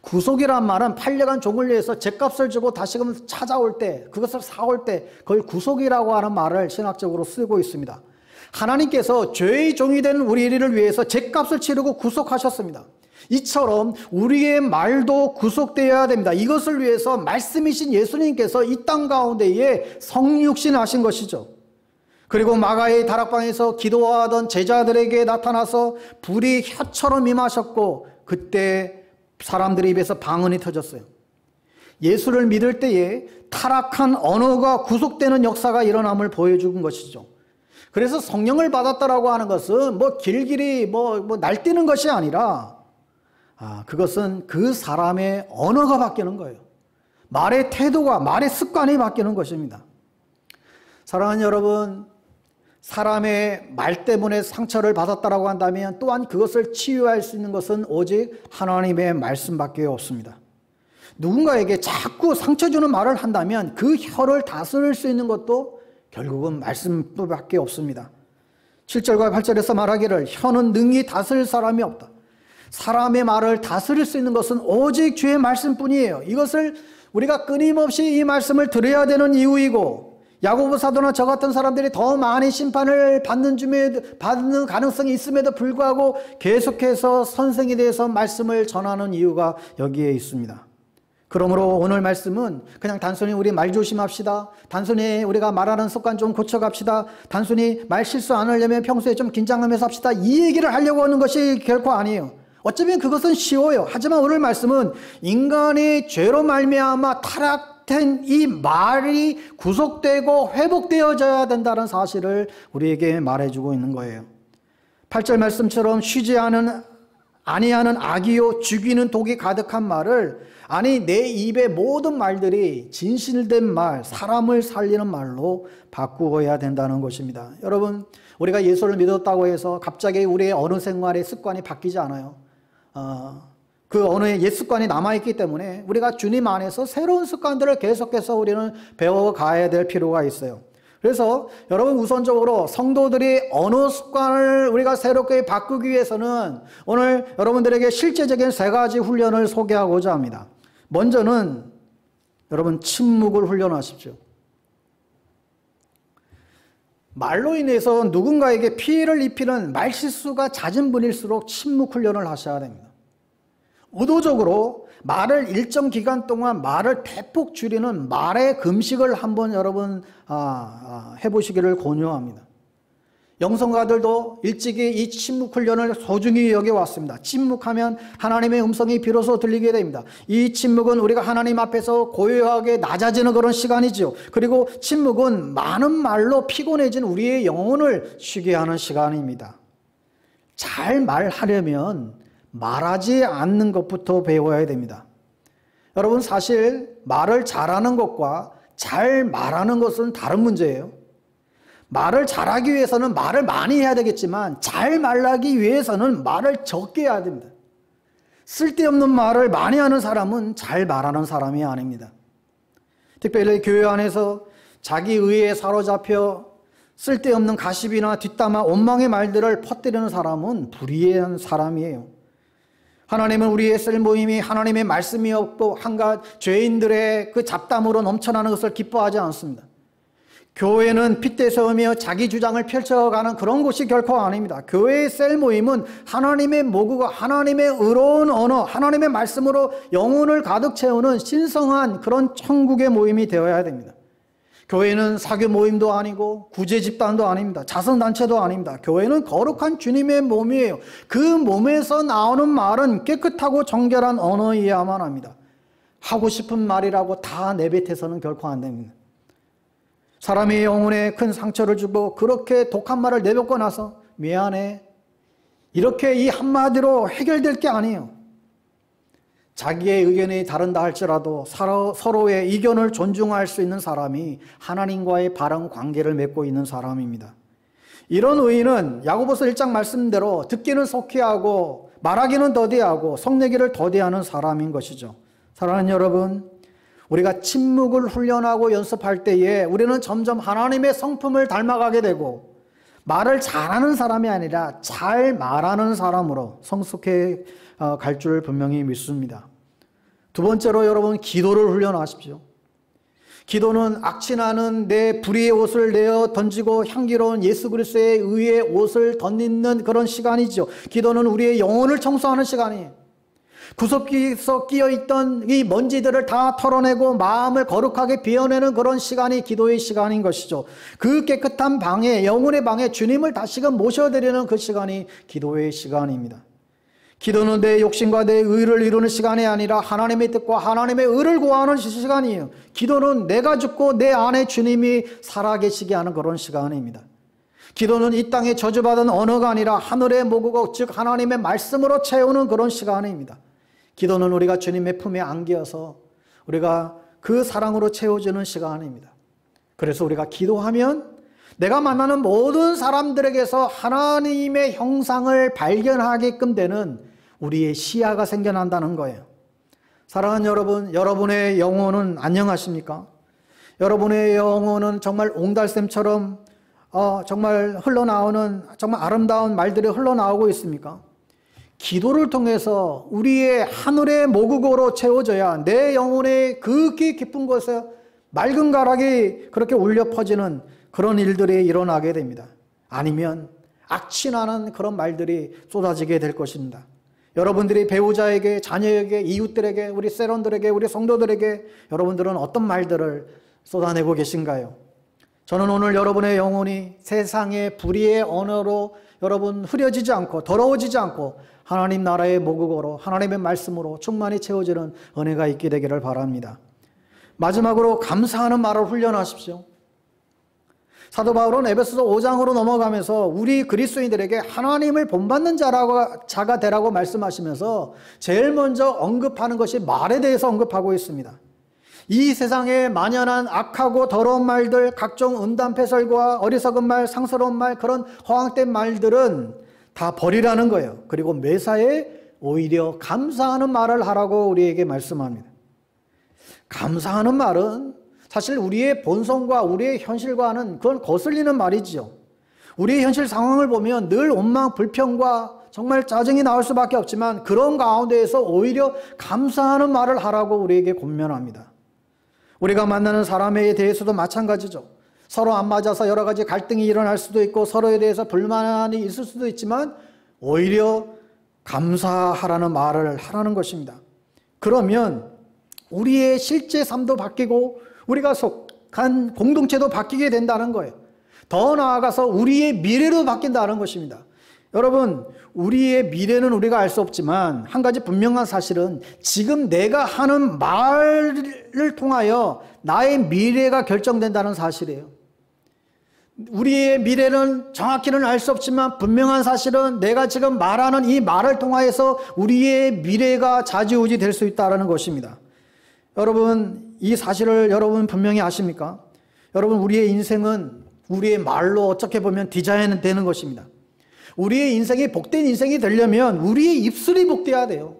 구속이란 말은 팔려간 종을 위해서 죗값을 주고 다시금 찾아올 때, 그것을 사올 때 그걸 구속이라고 하는 말을 신학적으로 쓰고 있습니다. 하나님께서 죄의 종이 된 우리를 위해서 죗값을 치르고 구속하셨습니다. 이처럼 우리의 말도 구속되어야 됩니다. 이것을 위해서 말씀이신 예수님께서 이 땅 가운데에 성육신하신 것이죠. 그리고 마가의 다락방에서 기도하던 제자들에게 나타나서 불이 혀처럼 임하셨고 그때 사람들 입에서 방언이 터졌어요. 예수를 믿을 때에 타락한 언어가 구속되는 역사가 일어남을 보여준 것이죠. 그래서 성령을 받았다라고 하는 것은 뭐 길길이 날뛰는 것이 아니라 그것은 그 사람의 언어가 바뀌는 거예요. 말의 태도가, 말의 습관이 바뀌는 것입니다. 사랑하는 여러분, 사람의 말 때문에 상처를 받았다라고 한다면 또한 그것을 치유할 수 있는 것은 오직 하나님의 말씀밖에 없습니다. 누군가에게 자꾸 상처 주는 말을 한다면 그 혀를 다스릴 수 있는 것도 결국은 말씀밖에 없습니다. 7절과 8절에서 말하기를 혀는 능히 다스릴 사람이 없다. 사람의 말을 다스릴 수 있는 것은 오직 주의 말씀뿐이에요. 이것을 우리가 끊임없이 이 말씀을 들어야 되는 이유이고 야고보 사도나 저 같은 사람들이 더 많은 심판을 받는 가능성이 있음에도 불구하고 계속해서 선생에 대해서 말씀을 전하는 이유가 여기에 있습니다. 그러므로 오늘 말씀은 그냥 단순히 우리 말 조심합시다, 단순히 우리가 말하는 습관 좀 고쳐갑시다, 단순히 말 실수 안 하려면 평소에 좀 긴장하면서 합시다 이 얘기를 하려고 하는 것이 결코 아니에요. 어쩌면 그것은 쉬워요. 하지만 오늘 말씀은 인간의 죄로 말미암아 타락된 이 말이 구속되고 회복되어져야 된다는 사실을 우리에게 말해주고 있는 거예요. 8절 말씀처럼 쉬지 아니하는 악이요 죽이는 독이 가득한 말을 내 입의 모든 말들이 진실된 말, 사람을 살리는 말로 바꾸어야 된다는 것입니다. 여러분, 우리가 예수를 믿었다고 해서 갑자기 우리의 어느 생활의 습관이 바뀌지 않아요. 그 언어의 옛 습관이 남아있기 때문에 우리가 주님 안에서 새로운 습관들을 계속해서 우리는 배워가야 될 필요가 있어요. 그래서 여러분 우선적으로 성도들이 언어 습관을 우리가 새롭게 바꾸기 위해서는 오늘 여러분들에게 실제적인 3가지 훈련을 소개하고자 합니다. 먼저는 여러분 침묵을 훈련하십시오. 말로 인해서 누군가에게 피해를 입히는 말실수가 잦은 분일수록 침묵 훈련을 하셔야 됩니다. 의도적으로 말을 일정 기간 동안 말을 대폭 줄이는 말의 금식을 한번 여러분 해보시기를 권유합니다. 영성가들도 일찍이 이 침묵 훈련을 소중히 여겨왔습니다. 침묵하면 하나님의 음성이 비로소 들리게 됩니다. 이 침묵은 우리가 하나님 앞에서 고요하게 낮아지는 그런 시간이죠. 그리고 침묵은 많은 말로 피곤해진 우리의 영혼을 쉬게 하는 시간입니다. 잘 말하려면 말하지 않는 것부터 배워야 됩니다. 여러분, 사실 말을 잘하는 것과 잘 말하는 것은 다른 문제예요. 말을 잘하기 위해서는 말을 많이 해야 되겠지만 잘 말하기 위해서는 말을 적게 해야 됩니다. 쓸데없는 말을 많이 하는 사람은 잘 말하는 사람이 아닙니다. 특별히 교회 안에서 자기 의에 사로잡혀 쓸데없는 가십이나 뒷담화, 원망의 말들을 퍼뜨리는 사람은 불의한 사람이에요. 하나님은 우리의 셀모임이 하나님의 말씀이 없고 한갓 죄인들의 그 잡담으로 넘쳐나는 것을 기뻐하지 않습니다. 교회는 핏대 세우며 자기 주장을 펼쳐가는 그런 곳이 결코 아닙니다. 교회의 셀 모임은 하나님의 모국어, 하나님의 의로운 언어, 하나님의 말씀으로 영혼을 가득 채우는 신성한 그런 천국의 모임이 되어야 됩니다. 교회는 사교 모임도 아니고 구제 집단도 아닙니다. 자선단체도 아닙니다. 교회는 거룩한 주님의 몸이에요. 그 몸에서 나오는 말은 깨끗하고 정결한 언어이어야만 합니다. 하고 싶은 말이라고 다 내뱉어서는 결코 안 됩니다. 사람의 영혼에 큰 상처를 주고 그렇게 독한 말을 내뱉고 나서 미안해, 이렇게 이 한마디로 해결될 게 아니에요. 자기의 의견이 다른다 할지라도 서로의 의견을 존중할 수 있는 사람이 하나님과의 바른 관계를 맺고 있는 사람입니다. 이런 의인은 야고보서 1장 말씀대로 듣기는 속히 하고 말하기는 더디하고 성내기를 더디하는 사람인 것이죠. 사랑하는 여러분, 우리가 침묵을 훈련하고 연습할 때에 우리는 점점 하나님의 성품을 닮아가게 되고 말을 잘하는 사람이 아니라 잘 말하는 사람으로 성숙해 갈 줄 분명히 믿습니다. 두 번째로 여러분, 기도를 훈련하십시오. 기도는 악취나는 내 불의의 옷을 내어 던지고 향기로운 예수 그리스도의 의의 옷을 덧입는 그런 시간이죠. 기도는 우리의 영혼을 청소하는 시간이에요. 구석기서 끼어있던 이 먼지들을 다 털어내고 마음을 거룩하게 비워내는 그런 시간이 기도의 시간인 것이죠. 그 깨끗한 방에, 영혼의 방에 주님을 다시금 모셔드리는 그 시간이 기도의 시간입니다. 기도는 내 욕심과 내 의를 이루는 시간이 아니라 하나님의 뜻과 하나님의 의를 구하는 시간이에요. 기도는 내가 죽고 내 안에 주님이 살아계시게 하는 그런 시간입니다. 기도는 이 땅에 저주받은 언어가 아니라 하늘의 모국어, 즉 하나님의 말씀으로 채우는 그런 시간입니다. 기도는 우리가 주님의 품에 안겨서 우리가 그 사랑으로 채워주는 시간입니다. 그래서 우리가 기도하면 내가 만나는 모든 사람들에게서 하나님의 형상을 발견하게끔 되는 우리의 시야가 생겨난다는 거예요. 사랑하는 여러분, 여러분의 영혼은 안녕하십니까? 여러분의 영혼은 정말 옹달샘처럼 정말 흘러나오는 정말 아름다운 말들이 흘러나오고 있습니까? 기도를 통해서 우리의 하늘의 모국어로 채워져야 내 영혼의 극히 깊은 곳에 맑은 가락이 그렇게 울려 퍼지는 그런 일들이 일어나게 됩니다. 아니면 악취나는 그런 말들이 쏟아지게 될 것입니다. 여러분들이 배우자에게, 자녀에게, 이웃들에게, 우리 세론들에게, 우리 성도들에게 여러분들은 어떤 말들을 쏟아내고 계신가요? 저는 오늘 여러분의 영혼이 세상의 불의의 언어로 여러분 흐려지지 않고 더러워지지 않고 하나님 나라의 모국어로 하나님의 말씀으로 충만히 채워지는 은혜가 있게 되기를 바랍니다. 마지막으로 감사하는 말을 훈련하십시오. 사도 바울은 에베소서 5장으로 넘어가면서 우리 그리스도인들에게 하나님을 본받는 자가 되라고 말씀하시면서 제일 먼저 언급하는 것이 말에 대해서 언급하고 있습니다. 이 세상에 만연한 악하고 더러운 말들, 각종 음담패설과 어리석은 말, 상스러운 말, 그런 허황된 말들은 다 버리라는 거예요. 그리고 매사에 오히려 감사하는 말을 하라고 우리에게 말씀합니다. 감사하는 말은 사실 우리의 본성과 우리의 현실과는 그건 거슬리는 말이지요. 우리의 현실 상황을 보면 늘 원망, 불평과 정말 짜증이 나올 수밖에 없지만 그런 가운데에서 오히려 감사하는 말을 하라고 우리에게 권면합니다. 우리가 만나는 사람에 대해서도 마찬가지죠. 서로 안 맞아서 여러 가지 갈등이 일어날 수도 있고 서로에 대해서 불만이 있을 수도 있지만 오히려 감사하라는 말을 하라는 것입니다. 그러면 우리의 실제 삶도 바뀌고 우리가 속한 공동체도 바뀌게 된다는 거예요. 더 나아가서 우리의 미래로 바뀐다는 것입니다. 여러분, 우리의 미래는 우리가 알 수 없지만 한 가지 분명한 사실은 지금 내가 하는 말을 통하여 나의 미래가 결정된다는 사실이에요. 우리의 미래는 정확히는 알 수 없지만 분명한 사실은 내가 지금 말하는 이 말을 통하여서 우리의 미래가 좌지우지 될 수 있다는 것입니다. 여러분, 이 사실을 여러분 분명히 아십니까? 여러분, 우리의 인생은 우리의 말로 어떻게 보면 디자인되는 것입니다. 우리의 인생이 복된 인생이 되려면 우리의 입술이 복되어야 돼요.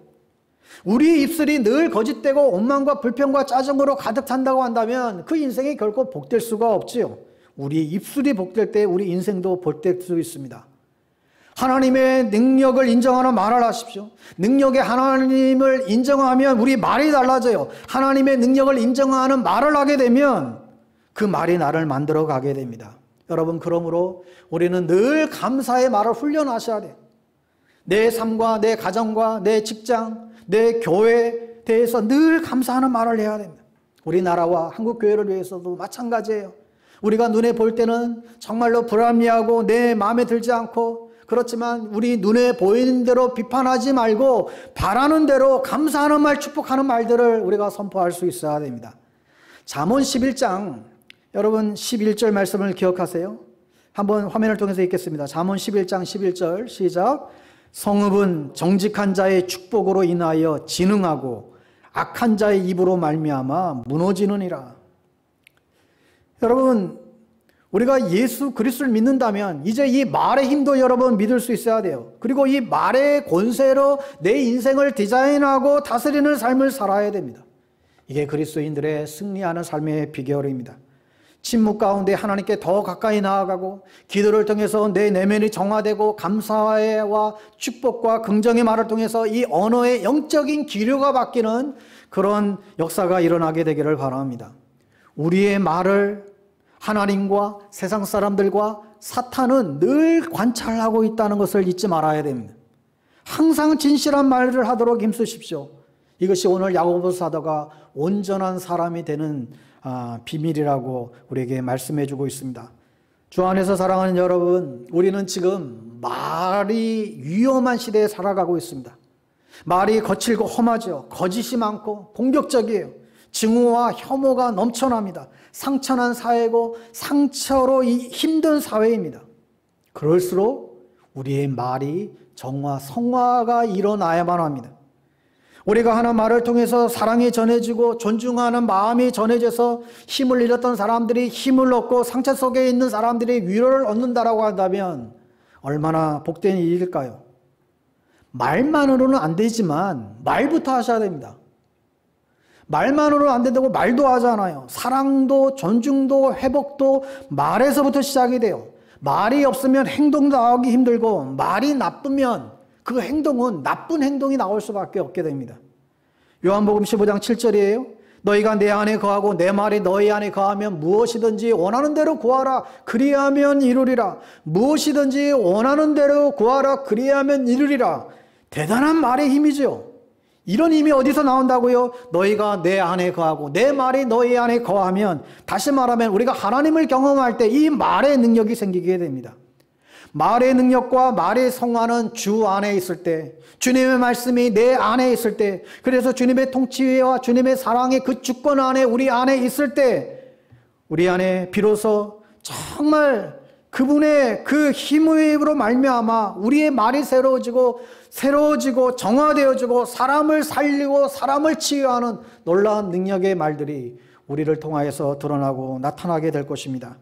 우리의 입술이 늘 거짓되고 원망과 불평과 짜증으로 가득 찬다고 한다면 그 인생이 결코 복될 수가 없지요. 우리의 입술이 복될 때 우리 인생도 복될 수 있습니다. 하나님의 능력을 인정하는 말을 하십시오. 능력의 하나님을 인정하면 우리 말이 달라져요. 하나님의 능력을 인정하는 말을 하게 되면 그 말이 나를 만들어 가게 됩니다. 여러분, 그러므로 우리는 늘 감사의 말을 훈련하셔야 돼요. 내 삶과 내 가정과 내 직장, 내 교회에 대해서 늘 감사하는 말을 해야 됩니다. 우리나라와 한국교회를 위해서도 마찬가지예요. 우리가 눈에 볼 때는 정말로 불합리하고 내 마음에 들지 않고, 그렇지만 우리 눈에 보이는 대로 비판하지 말고 바라는 대로 감사하는 말, 축복하는 말들을 우리가 선포할 수 있어야 됩니다. 잠언 11장 여러분 11절 말씀을 기억하세요. 한번 화면을 통해서 읽겠습니다. 잠언 11장 11절 시작. 성읍은 정직한 자의 축복으로 인하여 진흥하고 악한 자의 입으로 말미암아 무너지느니라. 여러분, 우리가 예수 그리스도를 믿는다면 이제 이 말의 힘도 여러분 믿을 수 있어야 돼요. 그리고 이 말의 권세로 내 인생을 디자인하고 다스리는 삶을 살아야 됩니다. 이게 그리스도인들의 승리하는 삶의 비결입니다. 침묵 가운데 하나님께 더 가까이 나아가고 기도를 통해서 내 내면이 정화되고 감사와 축복과 긍정의 말을 통해서 이 언어의 영적인 기류가 바뀌는 그런 역사가 일어나게 되기를 바랍니다. 우리의 말을 하나님과 세상 사람들과 사탄은 늘 관찰하고 있다는 것을 잊지 말아야 됩니다. 항상 진실한 말을 하도록 힘쓰십시오. 이것이 오늘 야고보서 사도가 온전한 사람이 되는 비밀이라고 우리에게 말씀해 주고 있습니다. 주 안에서 사랑하는 여러분, 우리는 지금 말이 위험한 시대에 살아가고 있습니다. 말이 거칠고 험하죠. 거짓이 많고 공격적이에요. 증오와 혐오가 넘쳐납니다. 상처난 사회고 상처로 힘든 사회입니다. 그럴수록 우리의 말이 정화, 성화가 일어나야만 합니다. 우리가 하는 말을 통해서 사랑이 전해지고 존중하는 마음이 전해져서 힘을 잃었던 사람들이 힘을 얻고 상처 속에 있는 사람들이 위로를 얻는다라고 한다면 얼마나 복된 일일까요? 말만으로는 안 되지만 말부터 하셔야 됩니다. 말만으로는 안 된다고 말도 하잖아요. 사랑도 존중도 회복도 말에서부터 시작이 돼요. 말이 없으면 행동도 하기 힘들고 말이 나쁘면 그 행동은 나쁜 행동이 나올 수밖에 없게 됩니다. 요한복음 15장 7절이에요. 너희가 내 안에 거하고 내 말이 너희 안에 거하면 무엇이든지 원하는 대로 구하라 그리하면 이루리라. 무엇이든지 원하는 대로 구하라 그리하면 이루리라. 대단한 말의 힘이죠. 이런 힘이 어디서 나온다고요? 너희가 내 안에 거하고 내 말이 너희 안에 거하면, 다시 말하면 우리가 하나님을 경험할 때 이 말의 능력이 생기게 됩니다. 말의 능력과 말의 성화는 주 안에 있을 때, 주님의 말씀이 내 안에 있을 때, 그래서 주님의 통치와 주님의 사랑의 그 주권 안에 우리 안에 있을 때 우리 안에 비로소 정말 그분의 그 힘으로 말미암아 우리의 말이 새로워지고 정화되어지고 사람을 살리고 사람을 치유하는 놀라운 능력의 말들이 우리를 통하여서 드러나고 나타나게 될 것입니다.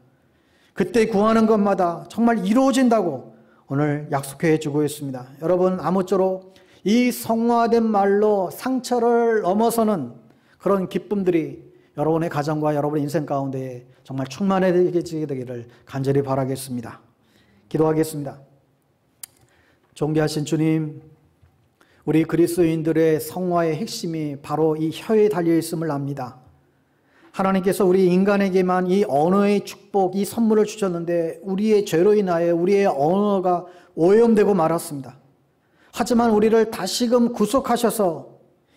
그때 구하는 것마다 정말 이루어진다고 오늘 약속해 주고 있습니다. 여러분, 아무쪼록 이 성화된 말로 상처를 넘어서는 그런 기쁨들이 여러분의 가정과 여러분의 인생 가운데 정말 충만해지게 되기를 간절히 바라겠습니다. 기도하겠습니다. 존귀하신 주님, 우리 그리스도인들의 성화의 핵심이 바로 이 혀에 달려 있음을 압니다. 하나님께서 우리 인간에게만 이 언어의 축복, 이 선물을 주셨는데 우리의 죄로 인하여 우리의 언어가 오염되고 말았습니다. 하지만 우리를 다시금 구속하셔서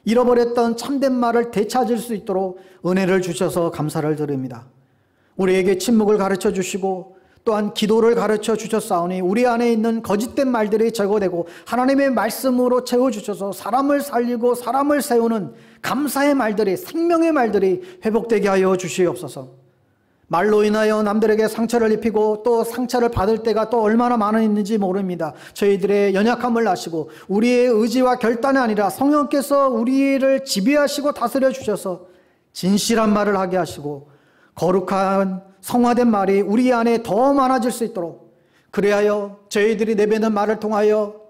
잃어버렸던 참된 말을 되찾을 수 있도록 은혜를 주셔서 감사를 드립니다. 우리에게 침묵을 가르쳐 주시고 또한 기도를 가르쳐 주셨사오니 우리 안에 있는 거짓된 말들이 제거되고 하나님의 말씀으로 채워주셔서 사람을 살리고 사람을 세우는 감사의 말들이, 생명의 말들이 회복되게 하여 주시옵소서. 말로 인하여 남들에게 상처를 입히고 또 상처를 받을 때가 또 얼마나 많은지 모릅니다. 저희들의 연약함을 아시고 우리의 의지와 결단이 아니라 성령께서 우리를 지배하시고 다스려 주셔서 진실한 말을 하게 하시고 거룩한 성화된 말이 우리 안에 더 많아질 수 있도록, 그리하여 저희들이 내뱉는 말을 통하여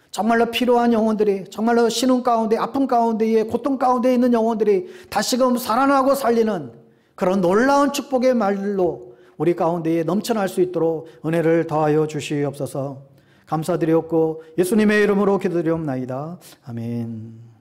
정말로 필요한 영혼들이, 정말로 신음 가운데, 아픔 가운데에, 고통 가운데 있는 영혼들이 다시금 살아나고 살리는 그런 놀라운 축복의 말로 우리 가운데에 넘쳐날 수 있도록 은혜를 더하여 주시옵소서. 감사드리옵고 예수님의 이름으로 기도드리옵나이다. 아멘.